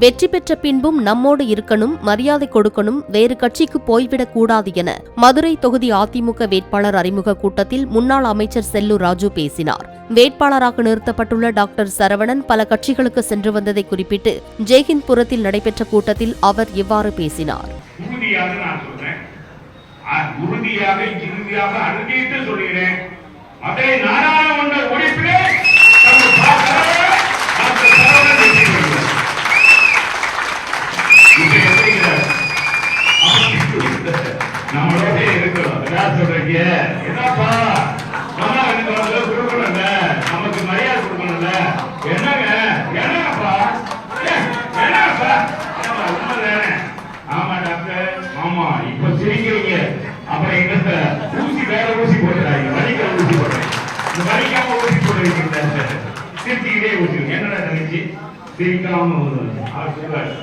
வெற்றி பெற்ற பின்பும் நம்மோடு இருக்கணும், மரியாதை கொடுக்கணும், வேறு கட்சிக்கு போய்விடக் கூடாது என மதுரை தொகுதி அதிமுக வேட்பாளர் அறிமுக கூட்டத்தில் முன்னாள் அமைச்சர் செல்லூர் ராஜு பேசினார். வேட்பாளராக நிறுத்தப்பட்டுள்ள டாக்டர் சரவணன் பல கட்சிகளுக்கு சென்று வந்ததை குறிப்பிட்டு ஜெய்ஹிந்த்புரத்தில் நடைபெற்ற கூட்டத்தில் அவர் இவ்வாறு பேசினார். நம்மளோட இருக்கிறோம். என்னப்பா நமக்கு மரியாதை கொடுக்கணும்ல. என்னங்க என்னப்பா என்னப்பா உண்மைதானே? ஆமா டாக்டர், ஆமா. இப்ப சிரிக்கிறீங்க, அப்புறம் எங்க ஊசி வேற ஊசி போட்டுறாங்க, வலிக்க ஊசி போடுறேன். இந்த வலிக்காம ஊசி போடுறீங்க, சிரிச்சுக்கிட்டே ஊசி. என்னடா நினைச்சு சிரிக்காம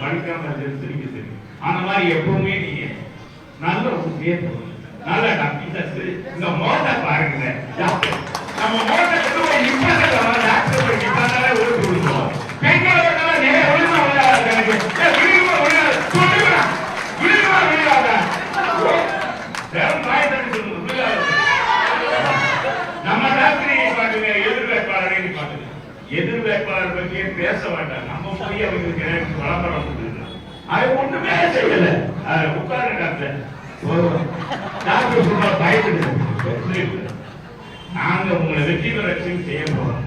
வலிக்காம சிரிக்க தெரியும். அந்த மாதிரி எப்பவுமே நீங்க நல்ல ஊசியே போடுங்க, நல்ல டாக்டர். இந்த மோட்டை பாருங்க, நம்ம மோட்டை நம்ம டாக்டரை பாட்டுங்க, எதிர்வேட்பாளரை பாட்டுங்க. எதிர்வேட்பாளர் பற்றியே பேச வேண்டாம். நம்ம போய் அவங்களுக்கு விளம்பரம் கொடுக்குது, அது ஒண்ணுமே செய்யல. உட்கார்ந்து டாக்டர் டாக்டர் சொல்ற பயப்படுது. நாங்க உங்களை வெற்றி பெற செய்ய போறோம்.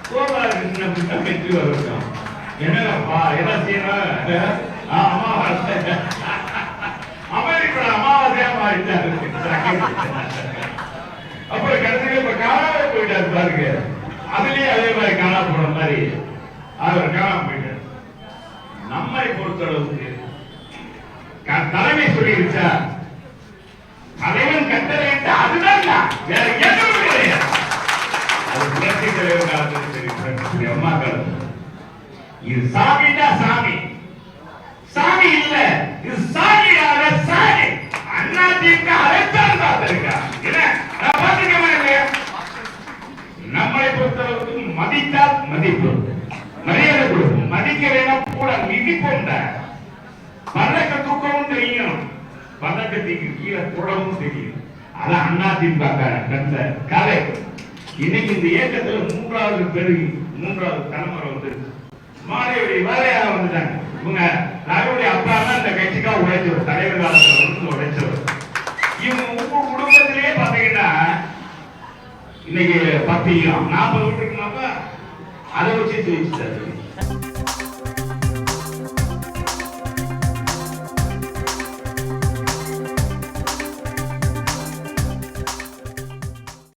கோபாலகிருஷ்ணன் வெற்றி வரட்டும். என்னப்பா என்ன செய்யணும்? அமாவாசை அமெரிக்கா அமாவாசையா மாறிட்டாரு. அப்புறம் கடைசியில் இப்ப காணாம போயிட்டாரு பாருங்க. அதுலயே அதே மாதிரி காணாம போன மாதிரி அவர் காணாம போயிட்டார். நம்மை பொறுத்தளவுக்கு தலைமை சொல்லிருச்சா, தலைவன் கட்டளை அதுதான், வேற எதுவும் கிடையாது. அது புரட்சி தலைவர் காலத்தில் சரி, அம்மா காலத்தில் இது சாமிடா சாமி, சாமி இல்ல இது சாமியாக சாமி. அண்ணா திமுக அழைத்தான் பார்த்திருக்கா. நம்மளை பொறுத்தளவுக்கு மதித்தால் மதிப்பு, மரியாதை கொடுக்கும். மதிக்க வேண்டாம் கூட மிதிப்போம். பல்லக்க தூக்கவும் தெரியும், பல்லக்கத்துக்கு கீழே போடவும் தெரியும். அது அண்ணா திமுக கலை. இன்னைக்கு இந்த இயக்கத்துல மூன்றாவது தலைமுறை வந்து மாலையுடைய வேலையாக வந்துட்டாங்க. இவங்க நகையுடைய அப்பா தான் இந்த கட்சிக்காக உழைச்சவர், தலைவர் காலத்தில் உழைச்சவர். இவங்க ஒவ்வொரு குடும்பத்திலேயே பாத்தீங்கன்னா இன்னைக்கு 10 40 வீட்டுக்குனாப்பா அதை வச்சு ஜெயிச்சுட்டாரு.